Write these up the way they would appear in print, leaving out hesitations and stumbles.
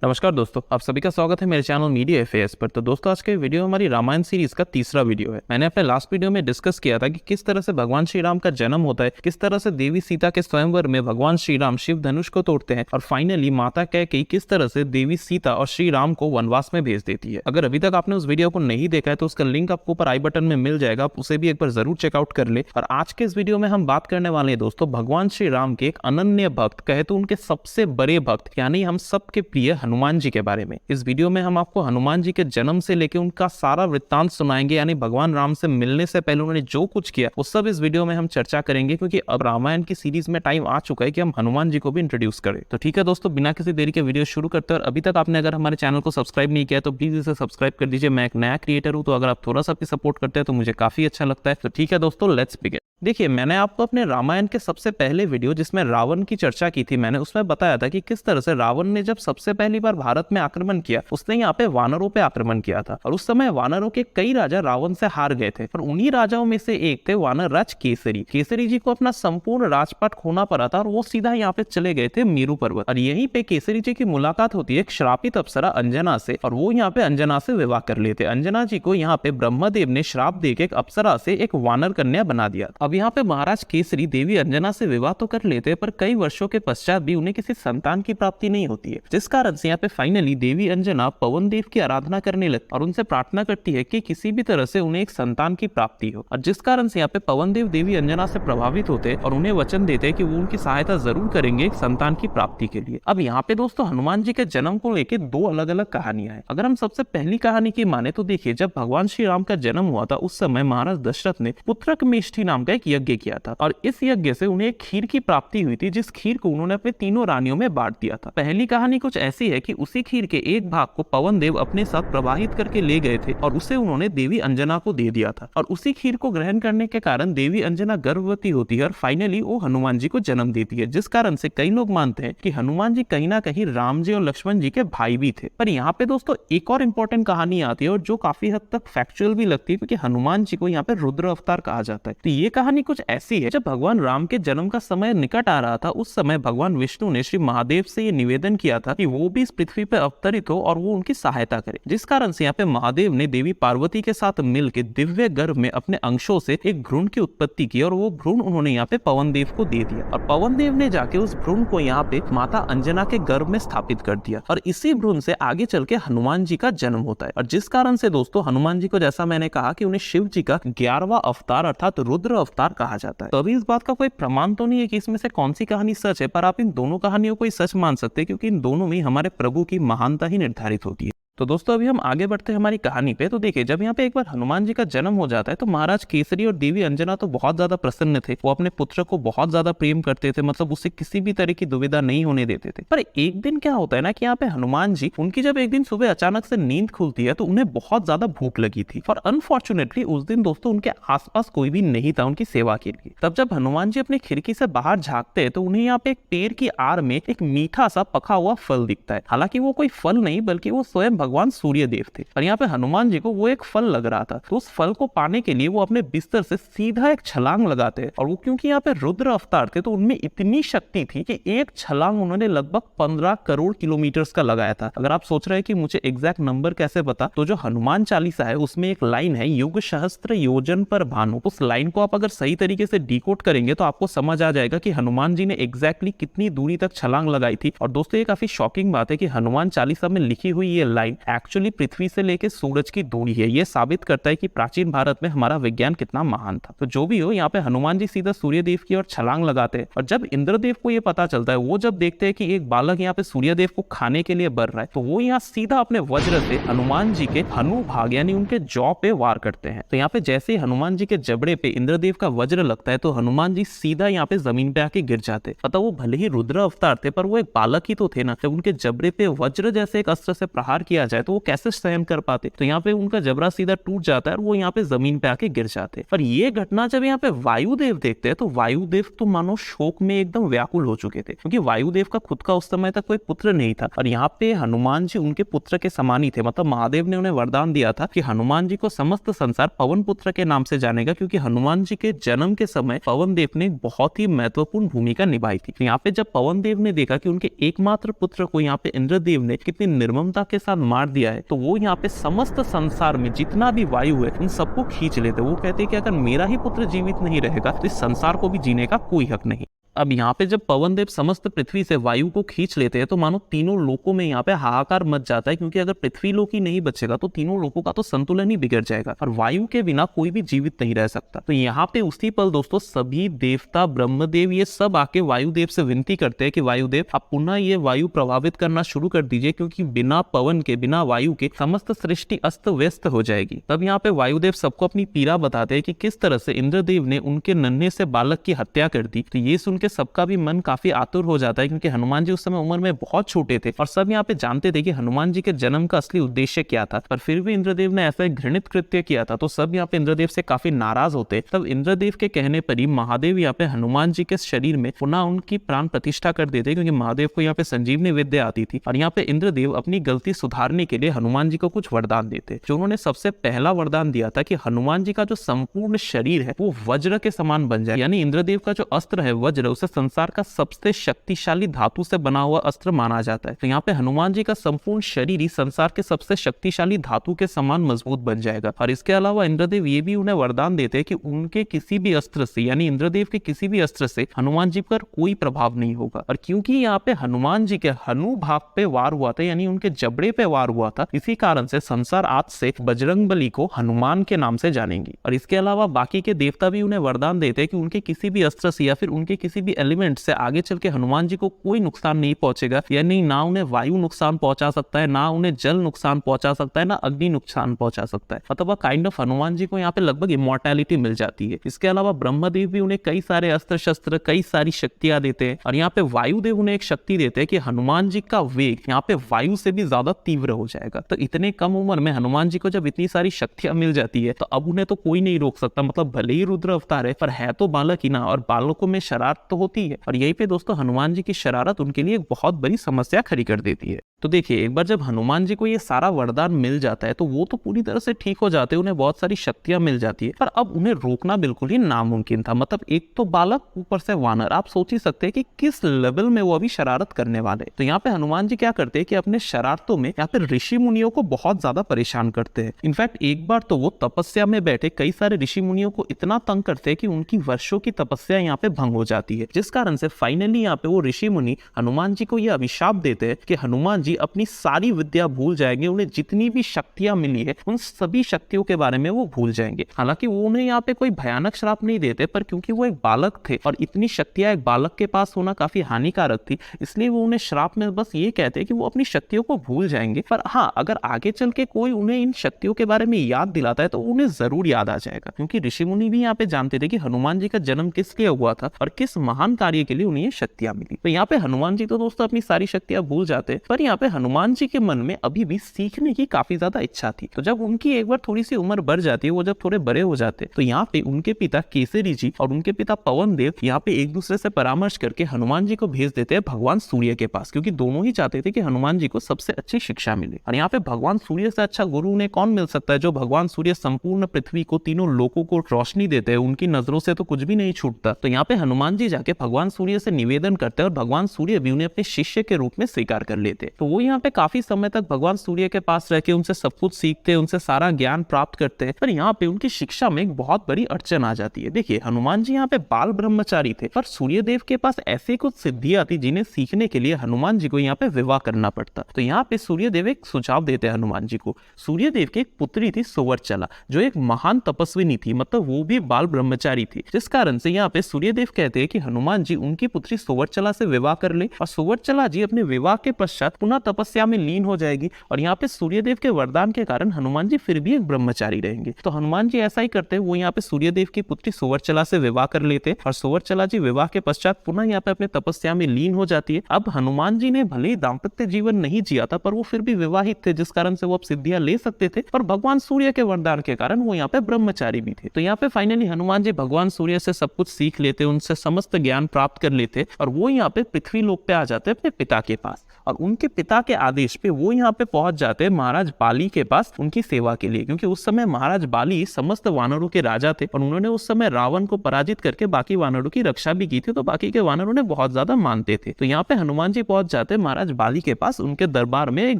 नमस्कार दोस्तों, आप सभी का स्वागत है मेरे चैनल मीडिया एफएएस पर। तो दोस्तों, आज के वीडियो हमारी रामायण सीरीज का तीसरा वीडियो है। मैंने अपने लास्ट वीडियो में डिस्कस किया था कि किस तरह से भगवान श्री राम का जन्म होता है, किस तरह से देवी सीता के स्वयंवर में भगवान श्री राम शिव धनुष को तोड़ते हैं और फाइनली माता कैकेयी किस तरह से देवी सीता और श्री राम को वनवास में भेज देती है। अगर अभी तक आपने उस वीडियो को नहीं देखा है तो उसका लिंक आपको ऊपर आई बटन में मिल जाएगा, आप उसे भी एक बार जरूर चेकआउट कर ले। और आज के इस वीडियो में हम बात करने वाले हैं दोस्तों भगवान श्री राम के एक अनन्य भक्त, कहे तो उनके सबसे बड़े भक्त यानी हम सबके प्रिय हनुमान जी के बारे में। इस वीडियो में हम आपको हनुमान जी के जन्म से लेकर उनका सारा वृत्तांत सुनाएंगे, यानी भगवान राम से मिलने से पहले उन्होंने जो कुछ किया वो सब इस वीडियो में हम चर्चा करेंगे, क्योंकि अब रामायण की सीरीज में टाइम आ चुका है कि हम हनुमान जी को भी इंट्रोड्यूस करें। तो ठीक है दोस्तों, बिना किसी देरी के वीडियो शुरू करते हैं। और अभी तक आपने अगर हमारे चैनल को सब्सक्राइब नहीं किया तो प्लीज इसे सब्सक्राइब कर दीजिए। मैं एक नया क्रिएटर हूं, तो अगर आप थोड़ा सा भी सपोर्ट करते हैं तो मुझे काफी अच्छा लगता है। तो ठीक है दोस्तों, लेट्स बिगिन। देखिए, मैंने आपको अपने रामायण के सबसे पहले वीडियो जिसमें रावण की चर्चा की थी, मैंने उसमें बताया था कि किस तरह से रावण ने जब सबसे पहली बार भारत में आक्रमण किया, उसने यहाँ पे वानरों पे आक्रमण किया था। और उस समय वानरों के कई राजा रावण से हार गए थे, और उन्हीं राजाओं में से एक थे वानर राज केसरी। केसरी जी को अपना संपूर्ण राजपाट खोना पड़ा था और वो सीधा यहाँ पे चले गए थे मेरू पर्वत। और यहीं पे केसरी जी की मुलाकात होती है एक श्रापित अप्सरा अंजना से, और वो यहाँ पे अंजना से विवाह कर लेते। अंजना जी को यहाँ पे ब्रह्मदेव ने श्राप देके एक अप्सरा से एक वानर कन्या बना दिया। अब यहाँ पे महाराज केसरी देवी अंजना से विवाह तो कर लेते, पर कई वर्षों के पश्चात भी उन्हें किसी संतान की प्राप्ति नहीं होती है, जिस कारण से यहाँ पे फाइनली देवी अंजना पवन देव की आराधना करने लगती और उनसे प्रार्थना करती है कि किसी भी तरह से उन्हें एक संतान की प्राप्ति हो। और जिस कारण से यहाँ पे पवन देव देवी अंजना से प्रभावित होते और उन्हें वचन देते कि वो उनकी सहायता जरूर करेंगे एक संतान की प्राप्ति के लिए। अब यहाँ पे दोस्तों हनुमान जी के जन्म को लेकर दो अलग अलग कहानियां हैं। अगर हम सबसे पहली कहानी की माने तो देखिए, जब भगवान श्री राम का जन्म हुआ था उस समय महाराज दशरथ ने पुत्रकमेष्ठी नाम का एक यज्ञ किया था, और इस यज्ञ से उन्हें एक खीर की प्राप्ति हुई थी, जिस खीर को उन्होंने अपने तीनों रानियों में बांट दिया था। पहली कहानी कुछ ऐसी है कि उसी खीर के एक भाग को पवन देव अपने साथ प्रवाहित करके ले गए थे और उसे उन्होंने देवी अंजना को दे दिया था। और उसी खीर को ग्रहण करने के कारण देवी अंजना गर्भवती होती है और फाइनली वो हनुमान जी को जन्म देती है, जिस कारण से कई लोग मानते हैं कि हनुमान जी कहीं ना कहीं राम जी और लक्ष्मण जी के भाई भी थे। पर यहाँ पे दोस्तों एक और इम्पोर्टेंट कहानी आती है, और जो काफी हद तक फैक्चुअल भी लगती है, क्योंकि हनुमान जी को यहाँ पे रुद्र अवतार कहा जाता है। तो ये कहानी कुछ ऐसी है, जब भगवान राम के जन्म का समय निकट आ रहा था उस समय भगवान विष्णु ने श्री महादेव से ये निवेदन किया था कि वो भी इस पृथ्वी पर अवतरित हो और वो उनकी सहायता करे, जिस कारण से यहाँ पे महादेव ने देवी पार्वती के साथ मिलकर दिव्य गर्भ में अपने अंशों से एक भ्रूण की उत्पत्ति की, और वो भ्रूण उन्होंने यहाँ पे पवन देव को दे दिया। और पवन देव ने जाके उस भ्रूण को यहाँ पे माता अंजना के गर्भ में स्थापित कर दिया, और इसी भ्रूण से आगे चल के हनुमान जी का जन्म होता है। और जिस कारण से दोस्तों हनुमान जी को, जैसा मैंने कहा, कि उन्हें शिव जी का 11वां अवतार अर्थात रुद्र अवतार कहा जाता है। तो अभी इस बात का कोई प्रमाण तो नहीं है कि इसमें से कौन सी कहानी सच है, पर आप इन दोनों कहानियों को ही सच मान सकते हैं, क्योंकि इन दोनों में हमारे प्रभु की महानता ही निर्धारित होती है। तो दोस्तों अभी हम आगे बढ़ते हैं हमारी कहानी पे। तो देखिए, जब यहाँ पे एक बार हनुमान जी का जन्म हो जाता है तो महाराज केसरी और देवी अंजना तो बहुत ज्यादा प्रसन्न थे। वो अपने पुत्र को बहुत ज्यादा प्रेम करते थे, मतलब उससे किसी भी तरह की दुविधा नहीं होने देते थे। पर एक दिन क्या होता है ना कि यहाँ पे हनुमान जी, उनकी जब एक दिन सुबह अचानक से नींद खुलती है तो उन्हें बहुत ज्यादा भूख लगी थी, और अनफॉर्चुनेटली उस दिन दोस्तों उनके आसपास कोई भी नहीं था उनकी सेवा के लिए। तब जब हनुमान जी अपनी खिड़की से बाहर झांकते हैं तो उन्हें यहाँ पे एक पेड़ की आड़ में एक मीठा सा पका हुआ फल दिखता है। हालांकि वो कोई फल नहीं बल्कि वो स्वयं भगवान सूर्य देव थे, और यहाँ पे हनुमान जी को वो एक फल लग रहा था। तो उस फल को पाने के लिए वो अपने बिस्तर से सीधा एक छलांग लगाते हैं, और वो क्योंकि यहाँ पे रुद्र अवतार थे तो उनमें इतनी शक्ति थी कि एक छलांग उन्होंने लगभग 15 करोड़ किलोमीटर का लगाया था। अगर आप सोच रहे हैं कि मुझे एग्जैक्ट नंबर कैसे पता, तो जो हनुमान चालीसा है उसमें एक लाइन है, युग सहस्त्र योजन पर भानु। उस लाइन को आप अगर सही तरीके से डिकोड करेंगे तो आपको समझ आ जाएगा कि हनुमान जी ने एग्जैक्टली कितनी दूरी तक छलांग लगाई थी। और दोस्तों ये काफी शॉकिंग बात है कि हनुमान चालीसा में लिखी हुई ये लाइन एक्चुअली पृथ्वी से लेकर सूरज की दूरी है। ये साबित करता है कि प्राचीन भारत में हमारा विज्ञान कितना महान था। तो जो भी हो, यहाँ पे हनुमान जी सीधा सूर्य देव की ओर छलांग लगाते हैं, और जब इंद्रदेव को ये पता चलता है, वो जब देखते हैं कि एक बालक यहाँ पे सूर्य देव को खाने के लिए बढ़ रहा है, तो वो यहाँ सीधा अपने वज्र से हनुमान जी के हनु भाग यानी उनके जौ पे वार करते हैं। तो यहाँ पे जैसे ही हनुमान जी के जबड़े पे इंद्रदेव का वज्र लगता है तो हनुमान जी सीधा यहाँ पे जमीन पे आके गिर जाते। पता, वो भले ही रुद्र अवतार थे पर वो एक बालक ही तो थे ना। जब उनके जबड़े पे वज्र जैसे एक अस्त्र से प्रहार किया किया जाए तो वो कैसे सहन कर पाते। तो यहाँ पे उनका जबड़ा सीधा टूट जाता है और वो यहाँ पे जमीन पे आके गिर जाते। पर ये घटना जब यहाँ पे वायुदेव देखते हैं तो वायुदेव तो मानो शोक में एकदम व्याकुल हो चुके थे, क्योंकि वायुदेव का खुद का उस समय तक कोई पुत्र नहीं था और यहाँ पे हनुमान जी उनके पुत्र के समान ही थे। मतलब महादेव ने उन्हें वरदान दिया था कि हनुमान जी को समस्त संसार पवन पुत्र के नाम से जानेगा, क्योंकि हनुमान जी के जन्म के समय पवन देव ने बहुत ही महत्वपूर्ण भूमिका निभाई थी। यहाँ पे जब पवन देव ने देखा कि उनके एकमात्र पुत्र को यहाँ पे इंद्रदेव ने कितनी निर्ममता के साथ मार दिया है, तो वो यहाँ पे समस्त संसार में जितना भी वायु है उन सबको खींच लेते। वो कहते कि अगर मेरा ही पुत्र जीवित नहीं रहेगा तो इस संसार को भी जीने का कोई हक नहीं। अब यहाँ पे जब पवन देव समस्त पृथ्वी से वायु को खींच लेते हैं तो मानो तीनों लोकों में यहाँ पे हाहाकार मच जाता है, क्योंकि अगर पृथ्वी लोक ही नहीं बचेगा तो तीनों लोकों का तो संतुलन ही बिगड़ जाएगा और वायु के बिना कोई भी जीवित नहीं रह सकता। तो यहाँ पे उसी पल दोस्तों सभी देवता, ब्रह्मदेव, ये सब आके वायुदेव से विनती करते हैं कि वायुदेव आप पुनः ये वायु प्रभावित करना शुरू कर दीजिए, क्योंकि बिना पवन के, बिना वायु के समस्त सृष्टि अस्त व्यस्त हो जाएगी। तब यहाँ पे वायुदेव सबको अपनी पीड़ा बताते हैं कि किस तरह से इंद्रदेव ने उनके नन्हे से बालक की हत्या कर दी। तो ये सुन के सबका भी मन काफी आतुर हो जाता है, क्योंकि हनुमान जी उस समय उम्र में बहुत छोटे थे और सब यहाँ पे जानते थे कि हनुमान जी के जन्म का असली उद्देश्य क्या था, पर फिर भी इंद्रदेव ने ऐसा एक घृणित कृत्य किया था। तो सब यहाँ पे इंद्रदेव से काफी नाराज होते। तब इंद्रदेव के कहने पर ही महादेव यहाँ पे हनुमान जी के शरीर में पुनः उनकी प्राण प्रतिष्ठा कर देते, क्योंकि महादेव को यहाँ पे संजीवनी विद्या आती थी। और यहाँ पे इंद्रदेव अपनी गलती सुधारने के लिए हनुमान जी को कुछ वरदान देते। जो उन्होंने सबसे पहला वरदान दिया था कि हनुमान जी का जो संपूर्ण शरीर है वो वज्र के समान बन जाए, यानी इंद्रदेव का जो अस्त्र है वज्र, उसे संसार का सबसे शक्तिशाली धातु से बना हुआ अस्त्र माना जाता है। तो यहाँ पे हनुमान जी का संपूर्ण शरीर ही संसार के सबसे शक्तिशाली धातु के समान मजबूत बन जाएगा। और इसके अलावा इंद्रदेव ये भी उन्हें वरदान देते हैं कि उनके किसी भी अस्त्र से, यानी इंद्रदेव के किसी भी अस्त्र से हनुमान जी पर कोई प्रभाव नहीं होगा। और क्योंकि यहाँ पे हनुमान जी के हनु भाग पे वार हुआ था, यानी उनके जबड़े पे वार हुआ था, इसी कारण से संसार आज से बजरंगबली को हनुमान के नाम से जानेंगी। और इसके अलावा बाकी के देवता भी उन्हें वरदान देते हैं कि उनके किसी भी अस्त्र से या फिर उनके किसी भी एलिमेंट से आगे चल के हनुमान जी को कोई नुकसान नहीं पहुंचेगा, यानी ना उन्हें वायु नुकसान पहुंचा सकता है, ना उन्हें जल नुकसान पहुंचा सकता है, ना अग्नि नुकसान पहुंचा सकता है। मतलब काइंड ऑफ हनुमान जी को यहाँ पे लगभग इमॉर्टैलिटी मिल जाती है। इसके अलावा ब्रह्मदेव भी उन्हें कई सारे अस्त्र शस्त्र, कई सारी शक्तियां देते हैं। और यहाँ पे वायुदेव उन्हें एक शक्ति देते हैं कि हनुमान जी का वेग यहाँ पे वायु से भी ज्यादा तीव्र हो जाएगा। तो इतने कम उम्र में हनुमान जी को जब इतनी सारी शक्तियां मिल जाती है तो अब उन्हें तो कोई नहीं रोक सकता। मतलब भले ही रुद्र अवतार है पर है तो बालक ही ना, और बालकों में शरारत तो होती है। और यही पे दोस्तों हनुमान जी की शरारत उनके लिए एक बहुत बड़ी समस्या खड़ी कर देती है। तो देखिए, एक बार जब हनुमान जी को ये सारा वरदान मिल जाता है तो वो तो पूरी तरह से ठीक हो जाते हैं, उन्हें बहुत सारी शक्तियां मिल जाती है, पर अब उन्हें रोकना बिल्कुल ही नामुमकिन था। मतलब एक तो बालक, ऊपर से वानर, आप सोच ही सकते हैं कि किस लेवल में वो अभी शरारत करने वाले। तो यहाँ पे हनुमान जी क्या करते हैं कि अपने शरारतों में यहाँ पे ऋषि मुनियों को बहुत ज्यादा परेशान करते हैं। इनफैक्ट एक बार तो वो तपस्या में बैठे कई सारे ऋषि मुनियों को इतना तंग करते हैं कि उनकी वर्षों की तपस्या यहाँ पे भंग हो जाती है, जिस कारण से फाइनली यहाँ पे वो ऋषि मुनि हनुमान जी को यह अभिशाप देते हैं कि हनुमान जी अपनी सारी विद्या भूल जाएंगे, उन्हें जितनी भी शक्तियां मिली है उन सभी शक्तियों के बारे में वो भूल जाएंगे। हालांकि वो उन्हें यहाँ पे कोई भयानक श्राप नहीं देते, पर क्योंकि वो एक बालक थे और इतनी शक्तियां एक बालक के पास होना काफी हानिकारक थी, इसलिए वो उन्हें श्राप में बस ये कहते हैं कि वो अपनी शक्तियों को भूल जाएंगे। पर हाँ, अगर आगे चल के कोई उन्हें इन शक्तियों के बारे में याद दिलाता है तो उन्हें जरूर याद आ जाएगा, क्योंकि ऋषि मुनि भी यहाँ पे जानते थे कि हनुमान जी का जन्म किस लिए हुआ था और किस महान कार्य के लिए उन्हें ये शक्तियां मिली। तो यहाँ पे हनुमान जी तो दोस्तों अपनी सारी शक्तियां भूल जाते, पर यहाँ पे हनुमान जी के मन में अभी भी सीखने की काफी ज्यादा इच्छा थी। तो जब उनकी एक बार थोड़ी सी उम्र बढ़ जाती है, वो जब थोड़े बड़े हो जाते, तो यहाँ पे उनके पिता केसरी जी और उनके पिता पवन देव यहाँ पे एक दूसरे से परामर्श करके हनुमान जी को भेज देते हैं भगवान सूर्य के पास, क्योंकि दोनों ही चाहते थे कि हनुमान जी को सबसे अच्छी शिक्षा मिले। और यहाँ पे भगवान सूर्य से अच्छा गुरु उन्हें कौन मिल सकता है, जो भगवान सूर्य संपूर्ण पृथ्वी को, तीनों लोकों को रोशनी देते हैं, उनकी नजरों से तो कुछ भी नहीं छूटता। तो यहाँ पे हनुमान जी जाके भगवान सूर्य से निवेदन करते हैं और भगवान सूर्य भी उन्हें अपने शिष्य के रूप में स्वीकार कर लेते। तो वो यहाँ पे काफी समय तक भगवान सूर्य के पास रह के उनसे सब कुछ सीखते हैं, उनसे सारा ज्ञान प्राप्त करते हैं। पर यहाँ पे उनकी शिक्षा में एक बहुत बड़ी अड़चन आ जाती है। देखिए, हनुमान जी यहाँ पे बाल ब्रह्मचारी थे, पर सूर्यदेव के पास ऐसी कुछ सिद्धियां थी जिन्हें सीखने के लिए हनुमान जी को यहाँ पे विवाह करना पड़ता। तो यहाँ पे सूर्यदेव एक सुझाव देते हैं हनुमान जी को। सूर्यदेव की एक पुत्री थी सुवर्चला, जो एक महान तपस्विनी थी, मतलब वो भी बाल ब्रह्मचारी थी, जिस कारण से यहाँ पे सूर्यदेव कहते हैं कि हनुमान जी उनकी पुत्री सुवर्चला से विवाह कर ले और सुवर्चला जी अपने विवाह के पश्चात पुनः पुनः तपस्या में लीन हो जाएगी और यहाँ पे सूर्यदेव के वरदान के कारण हनुमान जी फिर भी एक ब्रह्मचारी रहेंगे। तो हनुमान जी ऐसा ही करते हैं, वो यहाँ पे सूर्यदेव की पुत्री सुवर्चला से विवाह कर लेते और सुवर्चला जी विवाह के पश्चात पुनः यहाँ पे अपने तपस्या में लीन हो जाती है। अब हनुमान जी ने भले ही दाम्पत्य जीवन नहीं जिया था, पर वो फिर भी विवाहित थे, जिस कारण से वो अब सिद्धियां ले सकते थे और भगवान सूर्य के वरदान के कारण वो यहाँ पे ब्रह्मचारी भी थे। तो यहाँ पे फाइनली हनुमान जी भगवान सूर्य से सब कुछ सीख लेते, उनसे समस्त ज्ञान प्राप्त कर लेते और वो यहाँ पे पृथ्वी लोक पे आ जाते अपने पिता के पास और उनके पिता के आदेश पे वो यहाँ पे पहुंच जाते हैं महाराज बाली के पास उनकी सेवा के लिए, क्योंकि उस समय महाराज बाली समस्त वानरों के राजा थे और उन्होंने उस समय रावण को पराजित करके बाकी वानरों की रक्षा भी की थी। तो बाकी के वानर उन्हें बहुत ज्यादा मानते थे। तो यहाँ पे हनुमान जी पहुंच जाते हैं महाराज बाली के पास उनके दरबार में एक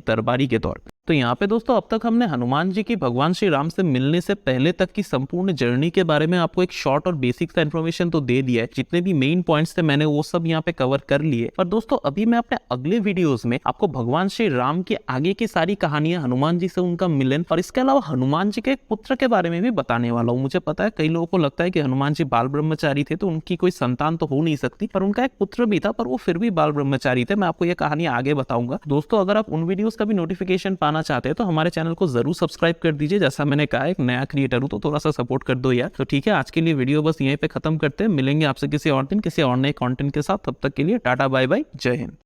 दरबारी के तौर पे। तो यहाँ पे दोस्तों अब तक हमने हनुमान जी की भगवान श्री राम से मिलने से पहले तक की संपूर्ण जर्नी के बारे में आपको एक शॉर्ट और बेसिक सा इन्फॉर्मेशन तो दे दिया है। जितने भी मेन पॉइंट्स थे मैंने वो सब यहाँ पे कवर कर लिए। पर दोस्तों अभी मैं अपने अगले वीडियोस में आपको भगवान श्री राम की आगे की सारी कहानियां, हनुमान जी से उनका मिलन और इसके अलावा हनुमान जी के एक पुत्र के बारे में भी बताने वाला हूँ। मुझे पता है कई लोगों को लगता है कि हनुमान जी बाल ब्रह्मचारी थे तो उनकी कोई संतान तो हो नहीं सकती, पर उनका एक पुत्र भी था, पर वो फिर भी बाल ब्रह्मचारी थे। मैं आपको ये कहानी आगे बताऊंगा। दोस्तों अगर आप उन वीडियोस का भी नोटिफिकेशन पाना चाहते हैं तो हमारे चैनल को जरूर सब्सक्राइब कर दीजिए। जैसा मैंने कहा एक नया क्रिएटर हूं तो थोड़ा सा सपोर्ट कर दो यार। तो ठीक है, आज के लिए वीडियो बस यहीं पे खत्म करते हैं। मिलेंगे आपसे किसी और दिन किसी और नए कंटेंट के साथ। तब तक के लिए टाटा बाय बाय, जय हिंद।